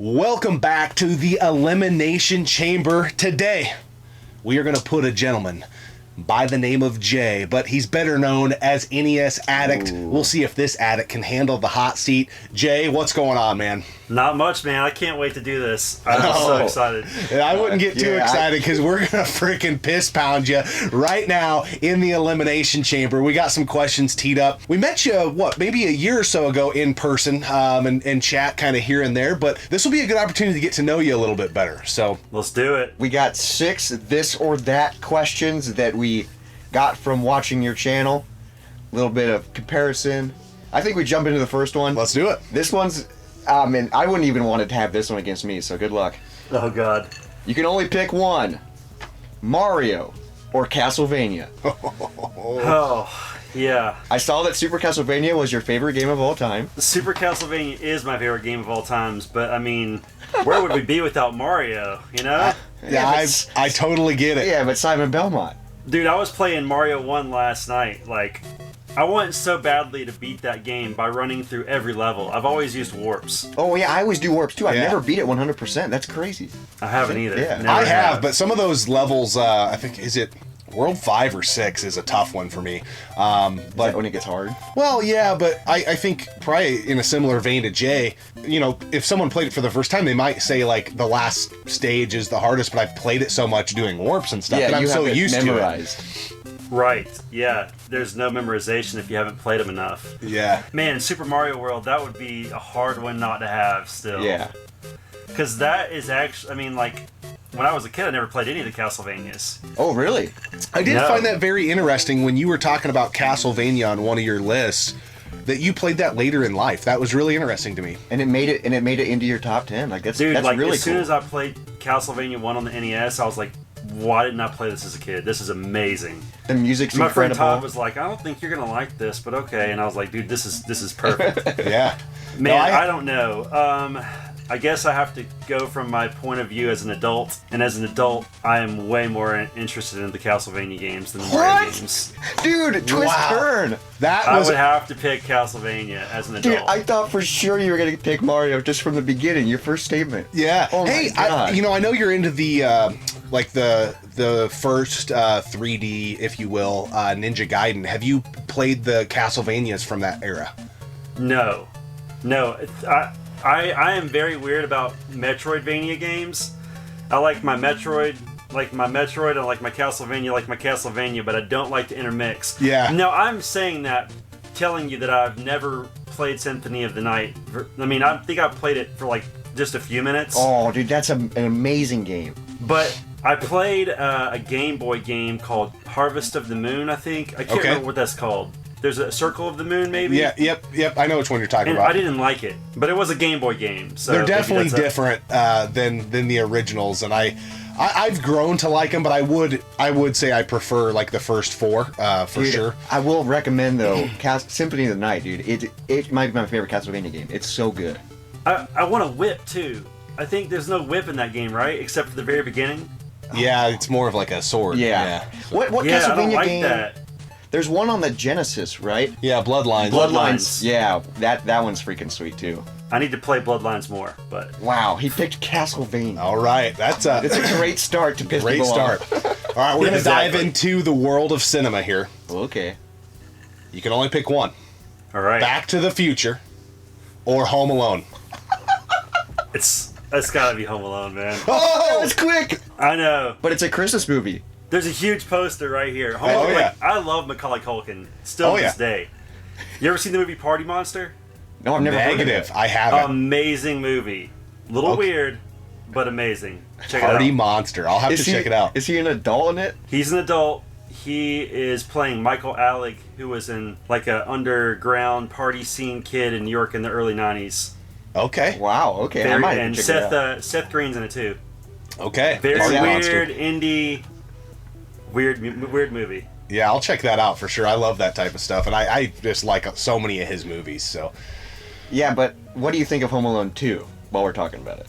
Welcome back to the Elimination Chamber. Today, we are going to put a gentleman by the name of Jay, but he's better known as Nes Addict. Ooh. We'll see if this addict can handle the hot seat. Jay, what's going on, man? Not much, man. I can't wait to do this. I'm so excited. I wouldn't get too excited because we're going to freaking piss pound you right now in the Elimination Chamber. We got some questions teed up. We met you, maybe a year or so ago in person and chat kind of here and there, but this will be a good opportunity to get to know you a little bit better. So let's do it. We got 6 this or that questions that we got from watching your channel. A little bit of comparison. I think we jump into the first one. Let's do it. This one's, man, I wouldn't even want to have this one against me, so good luck. Oh, God. You can only pick one. Mario or CastleVania. Oh, yeah. I saw that Super Castlevania was your favorite game of all time. Super Castlevania is my favorite game of all times, but I mean, where would we be without Mario, you know? I totally get it. Yeah, but Simon Belmont. Dude, I was playing Mario 1 last night. Like, I wanted so badly to beat that game by running through every level. I've always used warps. Oh, yeah, I always do warps, too. I've never beat it 100%. That's crazy. I haven't either. Yeah. Never I have, but some of those levels, I think, is it World 5 or 6 is a tough one for me. But when it gets hard? Well, yeah, but I think probably in a similar vein to Jay, you know, if someone played it for the first time, they might say, like, the last stage is the hardest, but I've played it so much doing warps and stuff that I'm so used to it. Right, yeah. There's no memorization if you haven't played them enough. Yeah. Man, Super Mario World, that would be a hard one not to have still. Yeah. Because that is actually, I mean, like, when I was a kid, I never played any of the Castlevanias. Oh, really? I did find that very interesting when you were talking about Castlevania on one of your lists, that you played that later in life. That was really interesting to me. And it made it into your top 10. Like that's Dude, that's like, really as soon cool. as I played Castlevania 1 on the NES, I was like, why didn't I play this as a kid? This is amazing. The music's My incredible. friend Todd was like, I don't think you're gonna like this, but okay. And I was like, dude, this is perfect. Yeah. Man, I don't know. I guess I have to go from my point of view as an adult, and as an adult, I am way more interested in the Castlevania games than the Mario games. Dude, twist turn! I would have to pick Castlevania as an adult. Dude, I thought for sure you were going to pick Mario just from the beginning, your first statement. Yeah. Oh hey, my God. I know you're into the like the first 3D, if you will, Ninja Gaiden. Have you played the Castlevanias from that era? No. I am very weird about Metroidvania games. I like my Metroid, I like my Castlevania, but I don't like to intermix. Yeah. No, I'm saying that, telling you that I've never played Symphony of the Night. I mean, I think I've played it for like just a few minutes. Oh, dude, that's an amazing game. But I played a Game Boy game called Harvest of the Moon, I think. I can't remember what that's called. There's a Circle of the Moon, maybe? Yeah, yep. I know which one you're talking about. I didn't like it, but it was a Game Boy game. So they're definitely different than the originals, and I've grown to like them, but I would say I prefer like the first 4 for sure. I will recommend though, Symphony of the Night, dude. It might be my favorite Castlevania game. It's so good. I want a whip too. I think there's no whip in that game, right? Except for the very beginning. Yeah, it's more of like a sword. Yeah. What Yeah, Castlevania I don't like game? that. There's one on the Genesis, right? Yeah, Bloodlines. Bloodlines. Yeah, that one's freaking sweet too. I need to play Bloodlines more, but Wow, he picked Castlevania. All right, it's a great start to piss great people start. off. All right, we're gonna dive into the world of cinema here. Okay. You can only pick one: all right. Back to the Future or Home Alone. It's gotta be Home Alone, man. Oh, that was quick! I know. But it's a Christmas movie. There's a huge poster right here. Home Oh, Alone, yeah. like, I love Macaulay Culkin still to this day. You ever seen the movie Party Monster? No, I've never heard of Negative. it. I haven't. Amazing movie. Little weird, but amazing. Check Party it out. Monster. I'll have to check it out. Is he an adult in it? He's an adult. He is playing Michael Alec, who was in like a underground party scene kid in New York in the early 90s. Okay. Wow, okay. I might And check it out. Seth Green's in it too. Okay. Very Party weird, Monster. indie, weird movie. Yeah, I'll check that out for sure. I love that type of stuff, and I just like so many of his movies. So. Yeah, but what do you think of Home Alone 2 while we're talking about it?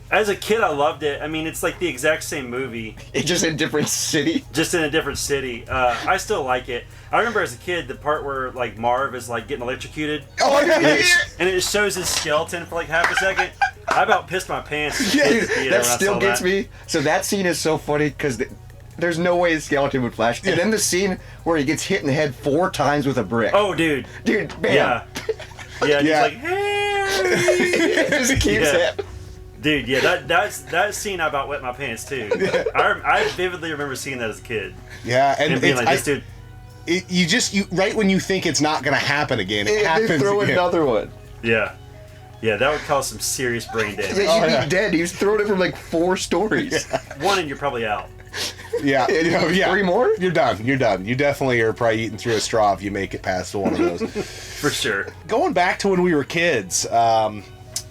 As a kid, I loved it. I mean, it's like the exact same movie. It's just in a different city. Just in a different city. I still like it. I remember as a kid, the part where like Marv is like getting electrocuted. Oh, yeah. And it shows his skeleton for like half a second. I about pissed my pants. Yeah, that still gets me. So that scene is so funny because there's no way the skeleton would flash. And then the scene where he gets hit in the head 4 times with a brick. Oh, dude. Dude, bam. Yeah. Yeah, and he's like, Harry! It just keeps it. Dude, yeah, that scene I about wet my pants too. I vividly remember seeing that as a kid. Yeah, And being like, this dude. You right when you think it's not gonna happen again, it happens They throw again. another one. Yeah. Yeah, that would cause some serious brain damage. Yeah, you'd be dead. He was throwing it from like 4 stories. One and you're probably out. Yeah, yeah. 3 more? You're done. You're done. You definitely are probably eating through a straw if you make it past one of those. For sure. Going back to when we were kids,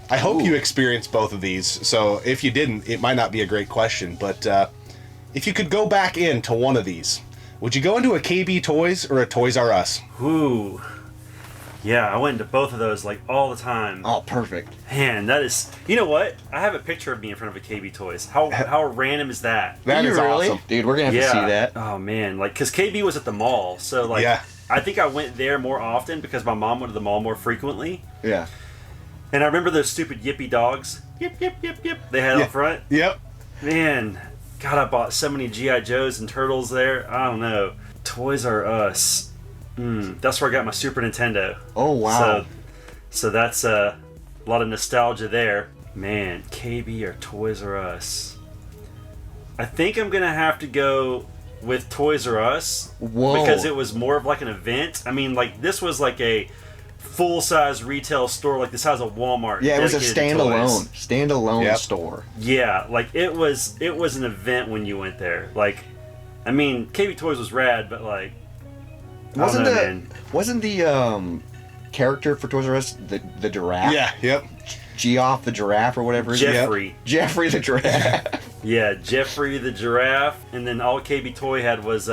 I hope you experienced both of these. So if you didn't, it might not be a great question. But if you could go back into one of these, would you go into a KB Toys or a Toys R Us? Ooh. Yeah, I went into both of those like all the time. Oh, perfect. Man, that is. You know what? I have a picture of me in front of a KB Toys. How random is that? That is really? awesome. Dude, we're going to have to see that. Oh, man. Like, because KB was at the mall. So, like, I think I went there more often because my mom went to the mall more frequently. Yeah. And I remember those stupid yippy dogs. Yip, yip, yip, yip. They had up front. Yep. Man, God, I bought so many G.I. Joes and Turtles there. I don't know. Toys R Us. That's where I got my Super Nintendo. Oh, wow. So that's a lot of nostalgia there. Man, KB or Toys R Us? I think I'm going to have to go with Toys R Us. Whoa. Because it was more of like an event. I mean, like, this was like a full-size retail store, like the size of Walmart. Yeah, it was a dedicated to toys. standalone store. Yeah, like it was an event when you went there. Like, I mean, KB Toys was rad, but like, Wasn't man. the character for Toys R Us the giraffe? Yeah. Yep. Geoff the giraffe or whatever. Jeffrey. Yep. Jeffrey the giraffe. Yeah, Jeffrey the giraffe, and then all KB Toy had was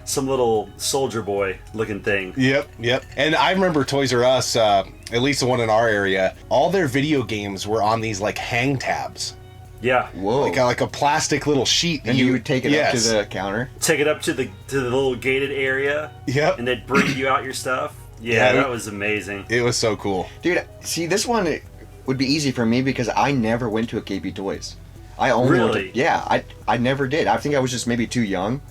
some little soldier boy looking thing. Yep. And I remember Toys R Us, at least the one in our area, all their video games were on these like hang tabs. Yeah. Whoa. Like a plastic little sheet. And you would take it up to the counter. Take it up to the little gated area. Yep. And they'd bring you out your stuff. Yeah, that was amazing. It was so cool. Dude, see, this one would be easy for me because I never went to a KB Toys. I only went Really? I never did. I think I was just maybe too young,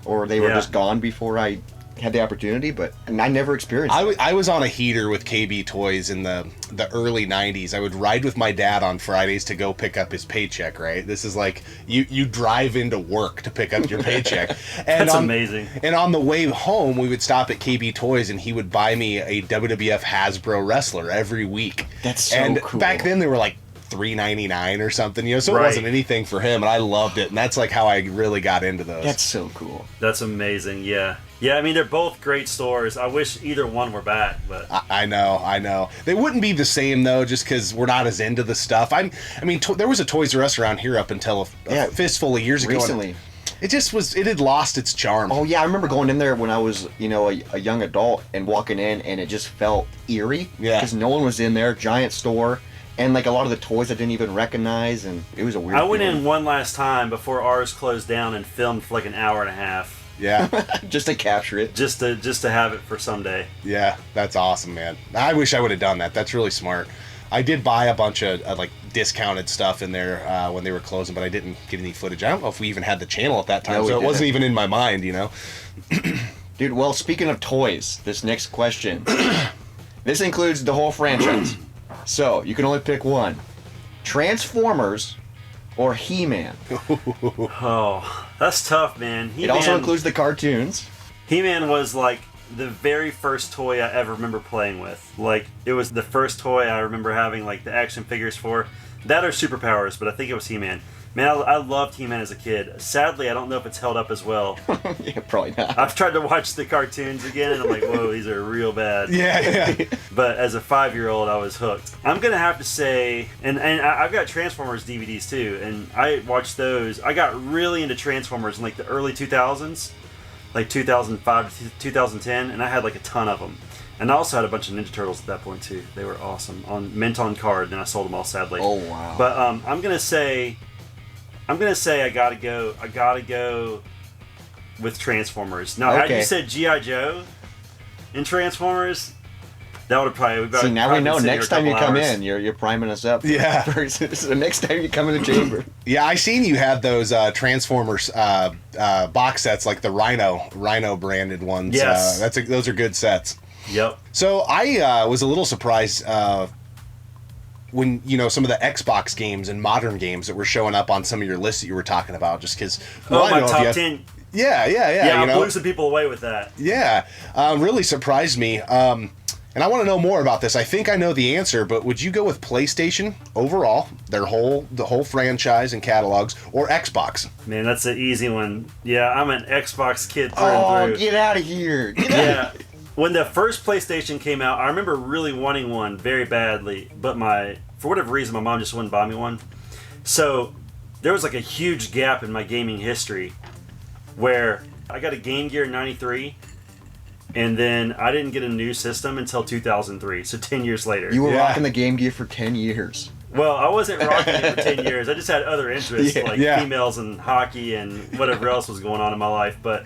or they were just gone before I had the opportunity. But I never experienced it. I was on a heater with KB Toys in the early 90s. I would ride with my dad on Fridays to go pick up his paycheck, right? This is like you drive into work to pick up your paycheck. And That's amazing. And on the way home, we would stop at KB Toys and he would buy me a WWF Hasbro wrestler every week. That's so and cool. Back then they were like $3.99 or something, so Right. it wasn't anything for him, and I loved it, and that's like how I really got into those. That's so cool. That's amazing. Yeah. I mean, they're both great stores. I wish either one were back, but I know. They wouldn't be the same though, just because we're not as into the stuff. I mean, there was a Toys R Us around here up until a fistful of years ago. Recently. It just was. It had lost its charm. Oh yeah, I remember going in there when I was, a young adult and walking in, and it just felt eerie. Yeah. Because no one was in there. Giant store, and like a lot of the toys I didn't even recognize, and it was a weird. I went feeling. in one last time before ours closed down and filmed for like an hour and a half. Yeah. just to capture it. Just to have it for someday. Yeah, that's awesome, man. I wish I would have done that. That's really smart. I did buy a bunch of like discounted stuff in there when they were closing, but I didn't get any footage. I don't know if we even had the channel at that time, No, so it we wasn't didn't. even in my mind, Dude, well, speaking of toys, this next question, this includes the whole franchise. So, you can only pick one. Transformers or He-Man? Oh, that's tough, man. It also includes the cartoons. He-Man was like the very first toy I ever remember playing with. Like, it was the first toy I remember having like the action figures for. That or Superpowers, but I think it was He-Man. Man, I loved He-Man as a kid. Sadly, I don't know if it's held up as well. Yeah, probably not. I've tried to watch the cartoons again, and I'm like, whoa, these are real bad. Yeah. But as a 5-year-old, I was hooked. I'm going to have to say, and I've got Transformers DVDs too, and I watched those. I got really into Transformers in like the early 2000s, like 2005 to 2010, and I had like a ton of them. And I also had a bunch of Ninja Turtles at that point too. They were awesome on mint on card. Then I sold them all sadly. Oh wow! But I'm gonna say I gotta go with Transformers. Now, had you said G.I. Joe in Transformers, that would have probably. See, now we know. Next time you come in, you're priming us up. Yeah. So next time you come in the chamber. Yeah, I seen you had those Transformers box sets, like the Rhino branded ones. Yes. Those are good sets. Yep. So I was a little surprised when some of the Xbox games and modern games that were showing up on some of your lists that you were talking about, just because. My top 10. Yeah. Yeah, I blew some people away with that. Yeah, really surprised me. And I want to know more about this. I think I know the answer, but would you go with PlayStation overall, the whole franchise and catalogs, or Xbox? Man, that's an easy one. Yeah, I'm an Xbox kid through Oh, and through. get out of here! Yeah. When the first PlayStation came out, I remember really wanting one very badly, but for whatever reason, my mom just wouldn't buy me one. So there was like a huge gap in my gaming history where I got a Game Gear in '93, and then I didn't get a new system until 2003, so 10 years later. You were rocking the Game Gear for 10 years. Well, I wasn't rocking it for 10 years. I just had other interests, like females and hockey and whatever else was going on in my life. But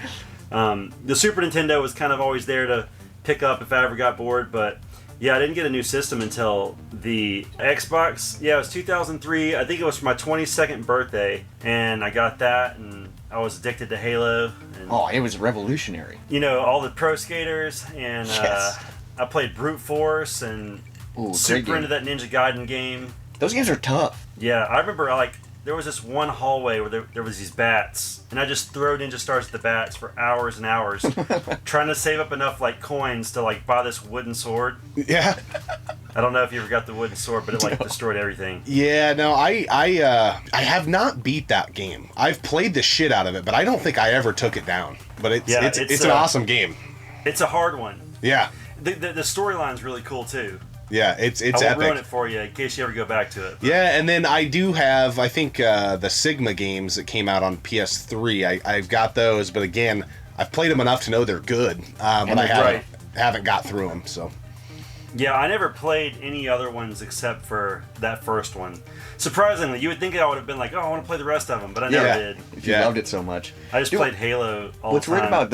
the Super Nintendo was kind of always there to pick up if I ever got bored. But yeah, I didn't get a new system until the Xbox. Yeah, it was 2003. I think it was for my 22nd birthday, and I got that, and I was addicted to Halo. And, oh, it was revolutionary. All the pro skaters, and Yes. I played Brute Force and super into that Ninja Gaiden game. Those games are tough. Yeah, I remember there was this one hallway where there was these bats, and I just throw Ninja Stars at the bats for hours and hours, trying to save up enough coins to buy this wooden sword. Yeah. I don't know if you ever got the wooden sword, but it destroyed everything. Yeah, no, I have not beat that game. I've played the shit out of it, but I don't think I ever took it down. But it's an awesome game. It's a hard one. Yeah. The storyline's really cool too. Yeah, it's I epic. won't ruin it for you in case you ever go back to it. But. Yeah, and then I do have, I think, the Sigma games that came out on PS3. I've got those, but again, I've played them enough to know they're good, but I haven't got through them. So. Yeah, I never played any other ones except for that first one. Surprisingly, you would think I would have been like, oh, I want to play the rest of them, but I never did. If you loved it so much. I just played Halo all What's the time. weird about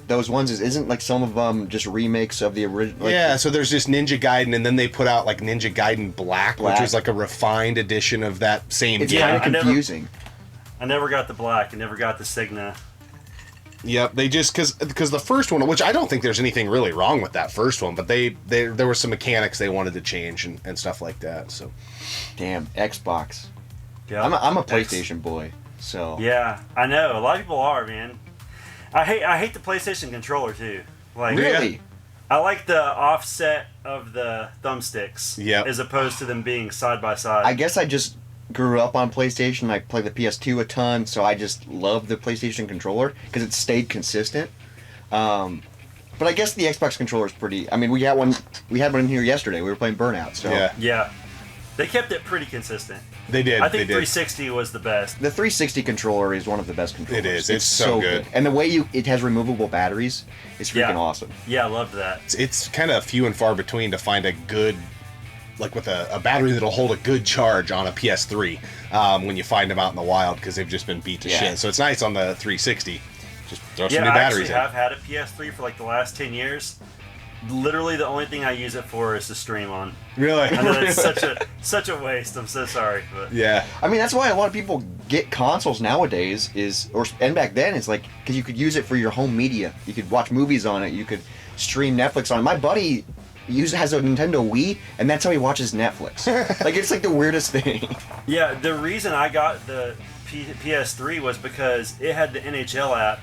those ones is isn't some of them just remakes of the original? Yeah, so there's just Ninja Gaiden, and then they put out Ninja Gaiden Black, which was a refined edition of that same game. It's kind of confusing. I never got the Black. I never got the Signa. Yep, they just because the first one, which I don't think there's anything really wrong with that first one, but there were some mechanics they wanted to change and stuff like that. So, damn Xbox. Yeah, I'm a PlayStation boy. So yeah, I know a lot of people are, man. I hate the PlayStation controller too. Really? I like the offset of the thumbsticks. Yep. As opposed to them being side by side. I guess I just grew up on PlayStation. I play the PS2 a ton, so I just love the PlayStation controller because it stayed consistent. But I guess the Xbox controller is pretty. I mean, we had one in here yesterday. We were playing Burnout. So yeah, they kept it pretty consistent. They did. I think 360 was the best. The 360 controller is one of the best controllers. It is. It's so good. And the way it has removable batteries is freaking awesome. Yeah, I loved that. It's kind of few and far between to find a good, with a battery that'll hold a good charge on a PS3 when you find them out in the wild because they've just been beat to shit. So it's nice on the 360. Just throw some new batteries in. I actually have had a PS3 for the last 10 years. Literally, the only thing I use it for is to stream on. Really? I know it's such a waste. I'm so sorry. But. Yeah. I mean, that's why a lot of people get consoles nowadays and back then it's because you could use it for your home media. You could watch movies on it. You could stream Netflix on it. My buddy has a Nintendo Wii, and that's how he watches Netflix. It's the weirdest thing. Yeah, the reason I got the PS3 was because it had the NHL app,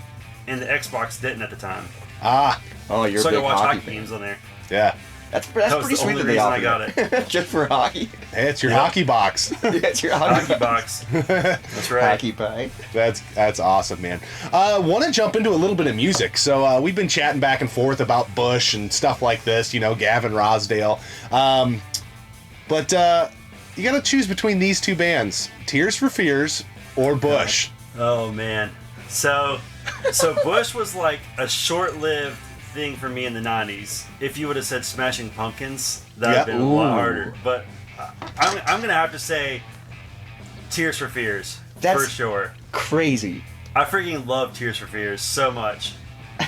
and the Xbox didn't at the time. Ah. Oh, you're so a big I could watch hockey fan. games on there. Yeah. That's pretty sweet that they offer I got it. Just for hockey. Hey, it's your hockey box. Yeah, it's your hockey box. That's right. Hockey pie. That's awesome, man. Want to jump into a little bit of music. So we've been chatting back and forth about Bush and stuff like this, Gavin Rossdale. But you got to choose between these two bands, Tears for Fears or Bush. Oh, man. So Bush was a short-lived thing for me in the 90s. If you would have said Smashing Pumpkins, that would have been a lot harder. But I'm going to have to say Tears for Fears, for sure. Crazy. I freaking love Tears for Fears so much.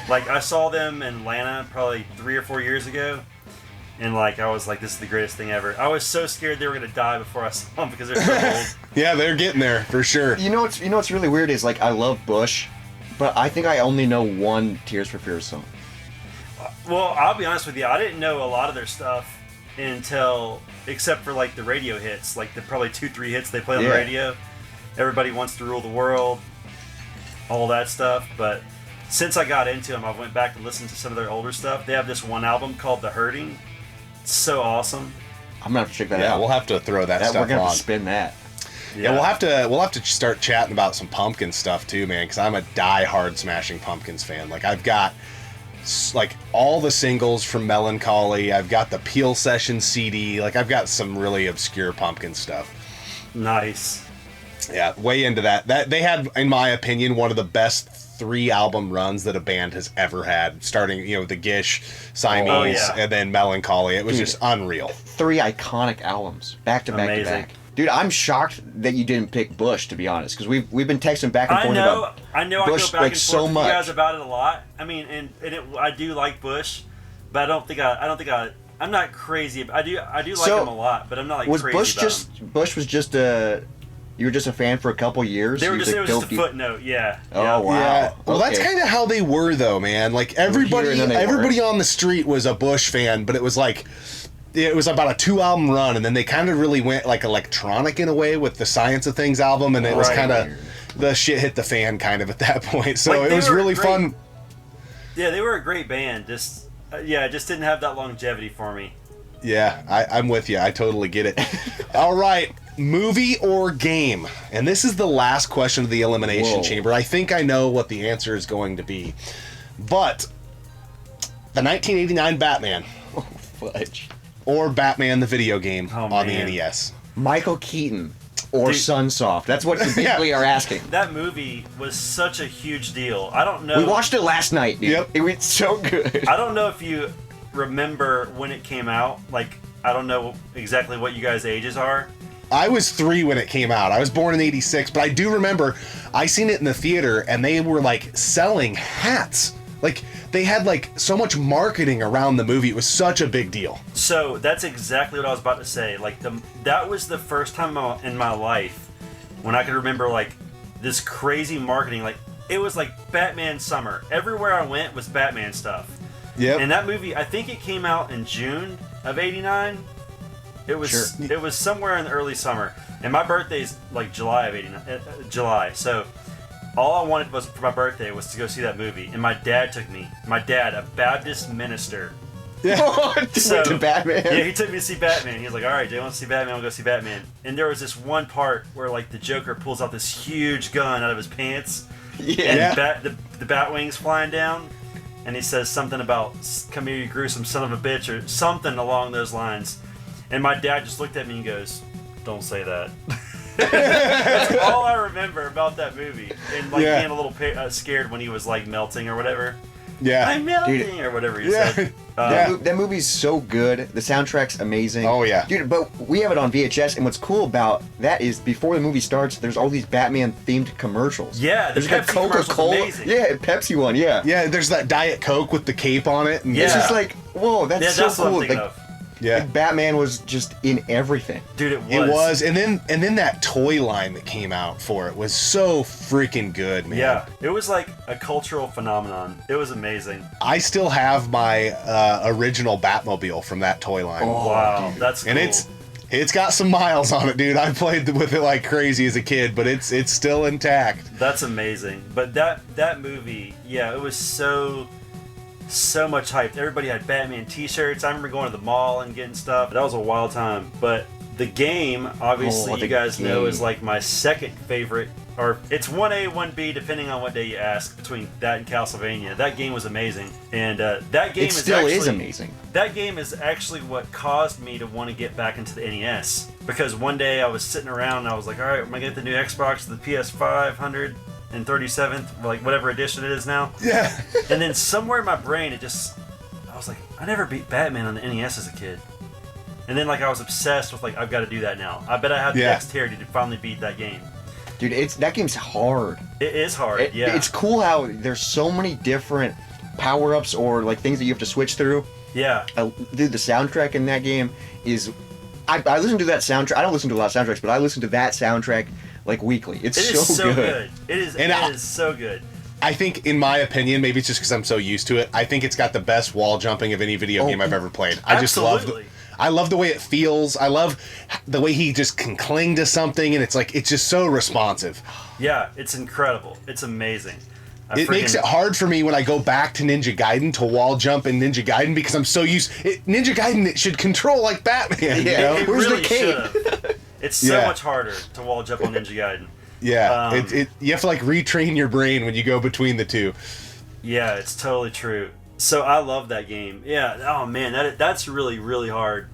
Like, I saw them in Atlanta probably 3 or 4 years ago, and like I was like, this is the greatest thing ever. I was so scared they were going to die before I saw them because they're so old. Yeah, they're getting there, for sure. You know what's really weird is, like, I love Bush, but I think I only know one Tears for Fears song. Well, I'll be honest with you, I didn't know a lot of their stuff except for like the radio hits, like the probably 2-3 hits they play on the radio. Everybody Wants to Rule the World, all that stuff. But since I got into them, I went back and listened to some of their older stuff. They have this one album called The Hurting. It's so awesome. I'm gonna have to check that out. Yeah, we'll have to throw that stuff on. We're gonna have to spin that. Yeah, we'll have to start chatting about some Pumpkin stuff too, man, because I'm a die-hard Smashing Pumpkins fan. Like, I've got like all the singles from Melancholy. I've got the Peel Session CD. Like, I've got some really obscure Pumpkin stuff. Nice. Yeah, way into that. That they had, in my opinion, one of the best 3-album runs that a band has ever had. Starting, with the Gish, Siamese, and then Melancholy. It was just unreal. 3 iconic albums, back to back to back. Dude, I'm shocked that you didn't pick Bush, to be honest, because we've been texting back and forth about I know. Bush, I go back like, and so forth with much. you guys about it a lot. I mean, I do like Bush, but I'm not crazy. I do like him a lot, but I'm not like was crazy Bush about him. Bush was just you were just a fan for a couple years? It was just a footnote, yeah. Oh, wow. Yeah. Well, Okay. that's kind of how they were, though, man. Like, everybody on the street was a Bush fan, but it was like, it was about a 2-album run, and then they kind of really went like electronic in a way with the Science of Things album, and it was kind of, the shit hit the fan kind of at that point. So like, it was really fun. Yeah, they were a great band. Just didn't have that longevity for me. Yeah, I'm with you. I totally get it. All right, movie or game? And this is the last question of the Elimination Chamber. I think I know what the answer is going to be. But the 1989 Batman. Oh, fudge. Or Batman the video game on the NES. Michael Keaton or Sunsoft. That's what you basically are asking. That movie was such a huge deal. I don't know. We watched it last night, dude. Yep. It was so good. I don't know if you remember when it came out. Like, I don't know exactly what you guys' ages are. I was 3 when it came out. I was born in '86, but I do remember I seen it in the theater, and they were like selling hats. Like, they had like so much marketing around the movie. It was such a big deal. So that's exactly what I was about to say. Like, that was the first time in my life when I could remember like this crazy marketing. Like, it was like Batman summer. Everywhere I went was Batman stuff. Yeah. And that movie, I think it came out in June of '89. It was It was somewhere in the early summer, and my birthday's like July of '89. July. So all I wanted for my birthday was to go see that movie, and my dad took me. My dad, a Baptist minister. Yeah. Went to Batman. Yeah, he took me to see Batman. He was like, "All right, Jay, want to see Batman? We'll go see Batman." And there was this one part where like the Joker pulls out this huge gun out of his pants, and the Batwing's flying down, and he says something about "Come here, you gruesome son of a bitch" or something along those lines. And my dad just looked at me and goes, "Don't say that." That's all I remember about that movie, and like being a little scared when he was like melting or whatever. Yeah, I'm melting or whatever he said. That movie's so good. The soundtrack's amazing. Oh yeah, dude. But we have it on VHS, and what's cool about that is before the movie starts, there's all these Batman themed commercials. Yeah, there's like a Coca-Cola. Amazing. Yeah, Pepsi one. Yeah. Yeah, there's that Diet Coke with the cape on it. And it's just like, whoa, that's so cool. What I'm thinking of. Yeah, like Batman was just in everything. Dude, it was. And then that toy line that came out for it was so freaking good, man. Yeah, it was like a cultural phenomenon. It was amazing. I still have my original Batmobile from that toy line. Oh, wow, dude. That's cool. And it's got some miles on it, dude. I played with it like crazy as a kid, but it's still intact. That's amazing. But that movie, yeah, it was so much hype. Everybody had Batman t-shirts. I remember going to the mall and getting stuff. That was a wild time. But the game, obviously, you guys know, is like my second favorite. Or it's 1A, 1B, depending on what day you ask, between that and CastleVania. That game was amazing. And that game is amazing. That game is actually what caused me to want to get back into the NES. Because one day I was sitting around and I was like, all right, am I going to get the new Xbox, the PS500? and 37th, like whatever edition it is now. Yeah. And then somewhere in my brain, I was like, I never beat Batman on the NES as a kid. And then like I was obsessed with like, I've got to do that now. I bet I have the dexterity to finally beat that game. Dude, that game's hard. It is hard, yeah. It's cool how there's so many different power-ups or like things that you have to switch through. Yeah. Dude, the soundtrack in that game is... I listen to that soundtrack. I don't listen to a lot of soundtracks, but I listen to that soundtrack like weekly. It is so good. It is so good. I think, in my opinion, maybe it's just because I'm so used to it, I think it's got the best wall jumping of any video game I've ever played. I just love I love the way it feels. I love the way he just can cling to something, and it's just so responsive. Yeah, it's incredible. It's amazing. It makes it hard for me when I go back to Ninja Gaiden to wall jump in Ninja Gaiden because I'm so used. Ninja Gaiden, it should control like Batman. Yeah, you know? Where's really the cape? It's so much harder to wall jump on Ninja Gaiden. Yeah, you have to like retrain your brain when you go between the two. Yeah, it's totally true. So I love that game. Yeah. Oh man, that's really really hard.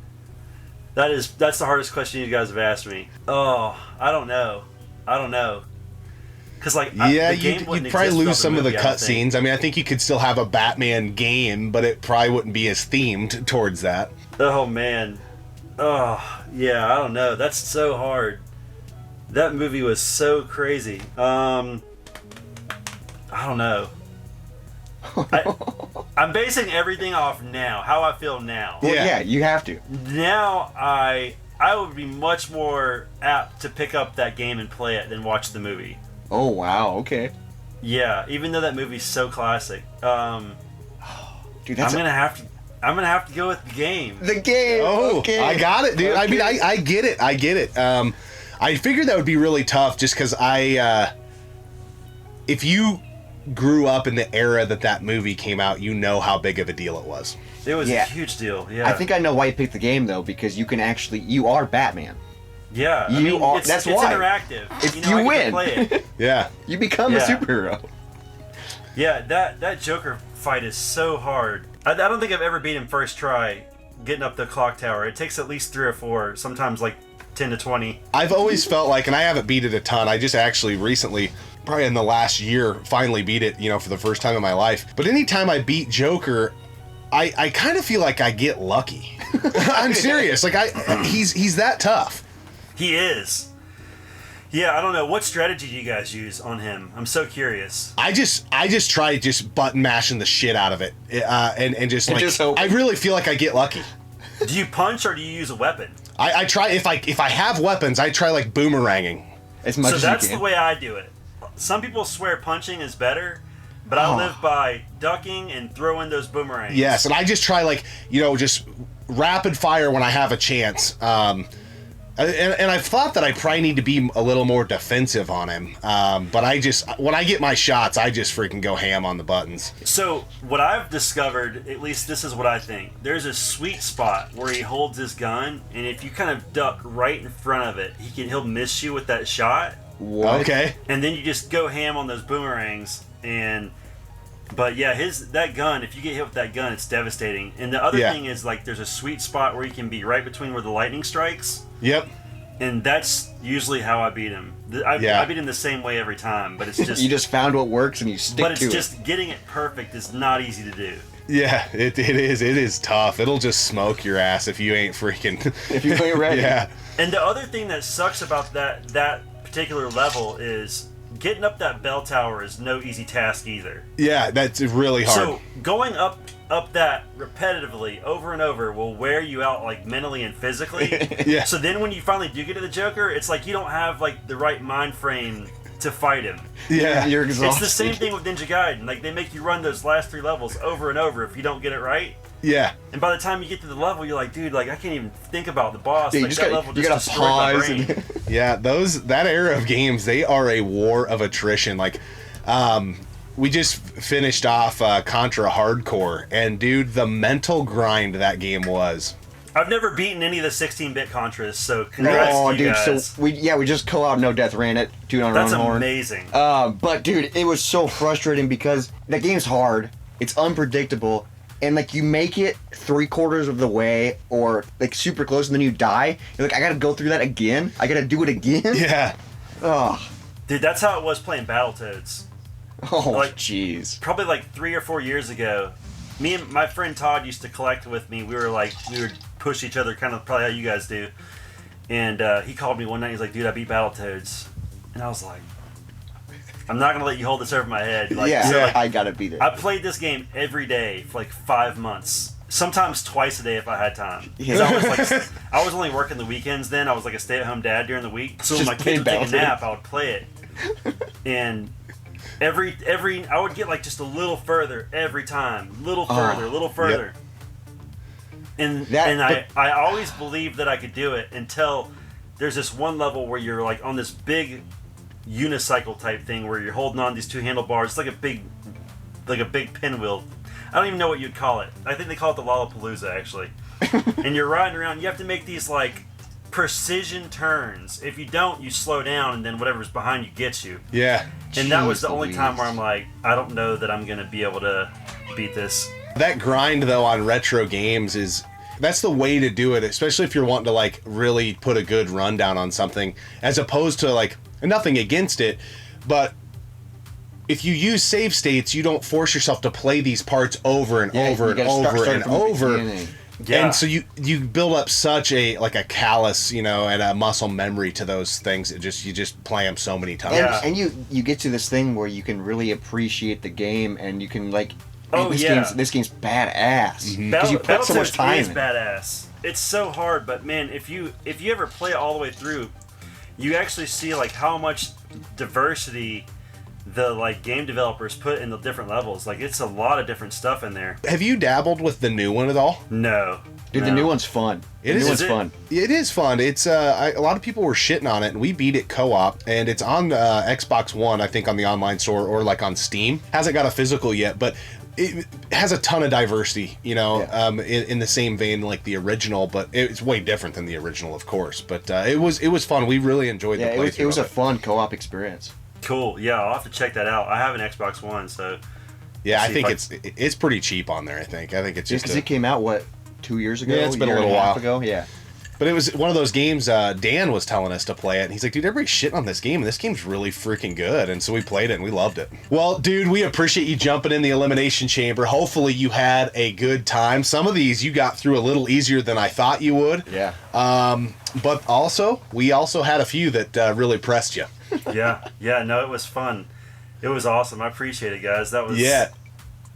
That's the hardest question you guys have asked me. Oh, I don't know. Because like you'd probably lose some of the cutscenes. I mean, I think you could still have a Batman game, but it probably wouldn't be as themed towards that. Oh man. Oh yeah, I don't know. That's so hard. That movie was so crazy. I don't know. I'm basing everything off now, how I feel now. Well, yeah, you have to. Now I would be much more apt to pick up that game and play it than watch the movie. Oh wow, okay. Yeah, even though that movie's so classic. Dude, I'm gonna have to go with the game. The game. Oh, okay. I got it, dude. Okay. I mean, I get it. I figured that would be really tough just because if you grew up in the era that movie came out, you know how big of a deal it was. It was a huge deal, yeah. I think I know why you picked the game, though, because you are Batman. Yeah, that's why. It's interactive. You win. Play it. Yeah. You become a superhero. Yeah, that Joker fight is so hard. I don't think I've ever beat him first try getting up the clock tower. It takes at least 3 or 4, sometimes like 10 to 20. I've always felt like, and I haven't beat it a ton, I just actually recently, probably in the last year, finally beat it, for the first time in my life. But anytime I beat Joker, I kind of feel like I get lucky. I'm serious. Like, he's that tough. He is. Yeah, I don't know. What strategy do you guys use on him? I'm so curious. I just try button mashing the shit out of it. And just hope. I really feel like I get lucky. Do you punch or do you use a weapon? I try, if I have weapons, I try like boomeranging. As much as you can. So that's the way I do it. Some people swear punching is better, but I live by ducking and throwing those boomerangs. Yes, and I just try just rapid fire when I have a chance. And I've thought that I probably need to be a little more defensive on him. But when I get my shots, I just freaking go ham on the buttons. So what I've discovered, at least this is what I think, there's a sweet spot where he holds his gun, and if you kind of duck right in front of it, he'll miss you with that shot. What? Okay. And then you just go ham on those boomerangs, but yeah, that gun, if you get hit with that gun, it's devastating. And the other thing is, like, there's a sweet spot where you can be right between where the lightning strikes. Yep. And that's usually how I beat him. I beat him the same way every time, but it's just... You just found what works and you stick to it. But it's just getting it perfect is not easy to do. Yeah, it is. It is tough. It'll just smoke your ass if you ain't freaking... If you ain't ready. Yeah. And the other thing that sucks about that particular level is getting up that bell tower is no easy task either. Yeah, that's really hard. So going up that repetitively over and over will wear you out, like, mentally and physically. Yeah. So then when you finally do get to the Joker, it's like you don't have, like, the right mind frame to fight him. Yeah. You're exhausted. It's the same thing with Ninja Gaiden. Like, they make you run those last 3 levels over and over if you don't get it right. Yeah. And by the time you get to the level, you're like, dude, like, I can't even think about the boss. Yeah, like, that level just destroyed my brain. Yeah, that era of games, they are a war of attrition. Like, we just finished off Contra Hardcore, and dude, the mental grind that game was. I've never beaten any of the 16-bit Contras, so congrats to you guys. So we just co-op No Death ran it, dude, on our own horn. That's amazing. But dude, it was so frustrating because that game's hard, it's unpredictable, and like you make it 3/4 of the way or like super close, and then you die. You're like, I gotta go through that again. I gotta do it again. Yeah. Oh. Dude, that's how it was playing Battletoads. Oh, Like, jeez. Probably like 3 or 4 years ago, me and my friend Todd used to collect with me. We would push each other, kind of probably how you guys do. And he called me one night. He's like, "Dude, I beat Battletoads," and I was like, "I'm not gonna let you hold this over my head." Like, Yeah, so, like, I gotta beat it. I played this game every day for like 5 months. Sometimes twice a day if I had time. 'Cause I was only working the weekends then. I was like a stay-at-home dad during the week. So when Just my kids would take a Battletoads. nap, I would play it. And every I would get like just a little further every time. Little further. And I always believed that I could do it until there's this one level where you're like on this big unicycle type thing where you're holding on these two handlebars. It's like a big pinwheel. I don't even know what you'd call it. I think they call it the Lollapalooza, actually. And you're riding around. You have to make these, like, precision turns. If you don't, you slow down, and then whatever's behind you gets you. Yeah. And that was the Jeez only Louise. time where I'm like, I don't know that I'm going to be able to beat this. That grind, though, on retro games that's the way to do it, especially if you're wanting to, like, really put a good rundown on something, as opposed to, like, nothing against it, but if you use save states, you don't force yourself to play these parts over and over and over and over. Yeah. And so you build up such a callus, and a muscle memory to those things. You just play them so many times. Yeah. And you get to this thing where you can really appreciate the game, and you can like, Oh, this yeah. This game's badass Mm-hmm. because you put so much Battletoads time is in. badass. It's so hard, but man, if you ever play it all the way through, you actually see like how much diversity the like game developers put in the different levels. Like it's a lot of different stuff in there. Have you dabbled with the new one at all? No. Dude, the new one's fun. It The is. new one's Is it? fun. It is fun. It's a lot of people were shitting on it, and we beat it co-op, and it's on Xbox One, I think, on the online store or like on Steam. Hasn't got a physical yet, but it has a ton of diversity, in the same vein like the original, but it's way different than the original, of course. But it was fun. We really enjoyed the Yeah, playthrough. it was a of fun co-op experience. Cool. Yeah, I'll have to check that out. I have an Xbox One, so Yeah, I see think if it's pretty cheap on there. I think it's just Because it came out 2 years ago? Yeah, it's been a year and little half while ago. Yeah. But it was one of those games, Dan was telling us to play it, and he's like, dude, everybody's shitting on this game, and this game's really freaking good. And so we played it, and we loved it. Well, dude, we appreciate you jumping in the Elimination Chamber. Hopefully you had a good time. Some of these you got through a little easier than I thought you would. Yeah. But we also had a few that really pressed you. yeah. No, it was fun. It was awesome. I appreciate it, guys. That was Yeah.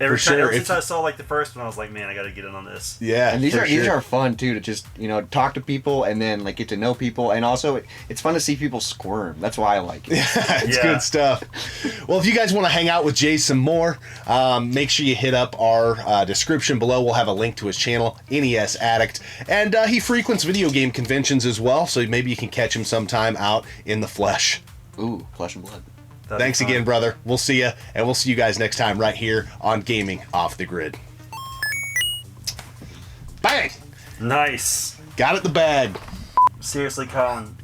Every For time, sure. ever since I saw like the first one, I was like, man, I got to get in on this. Yeah. And these for are sure. fun too, to just talk to people and then like get to know people, and also it's fun to see people squirm. That's why I like it. It's Yeah. good stuff. Well, if you guys want to hang out with Jay some more, make sure you hit up our description below. We'll have a link to his channel, Nes Addict. And he frequents video game conventions as well, so maybe you can catch him sometime out in the flesh. Ooh, flesh and blood. That'd be Thanks fun. again, brother. We'll see you, and we'll see you guys next time right here on Gaming Off the Grid. Bang! Nice. Got it in the bag. Seriously, Colin.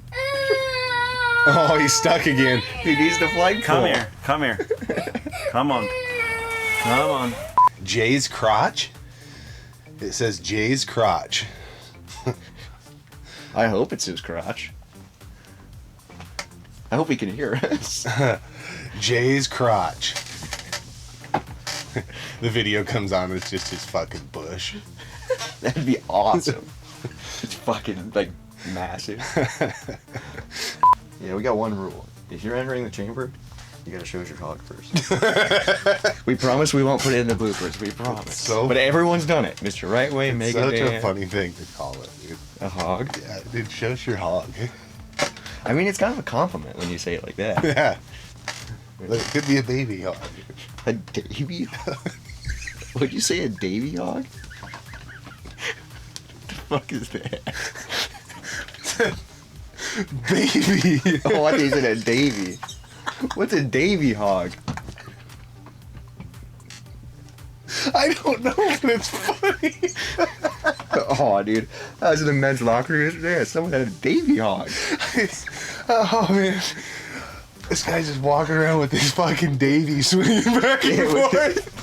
Oh, he's stuck again. He needs the flight Come pole. here. Come here. Come on. Come on. Jay's crotch? It says Jay's crotch. I hope it's his crotch. I hope he can hear us. Jay's crotch. The video comes on, it's just his fucking bush. That'd be awesome. It's fucking like massive. Yeah, we got one rule. If you're entering the chamber, you gotta show us your hog first. We promise we won't put it in the bloopers. We promise. So- but everyone's done it. Mr. Right Way, It's Mega such a Dan, funny thing to call it, dude. a hog. Yeah, dude, show us your hog. I mean, it's kind of a compliment when you say it like that. Yeah. It could be a baby hog. A Davy hog? Would you say a Davy hog? What the fuck is that? Baby! Oh, I thought you said a Davy. What's a Davy hog? I don't know, but it's funny. Oh, dude. I was in the men's locker room yesterday and someone had a Davy hog. Oh, man. This guy's just walking around with this fucking Davy swinging back and Yeah, with forth.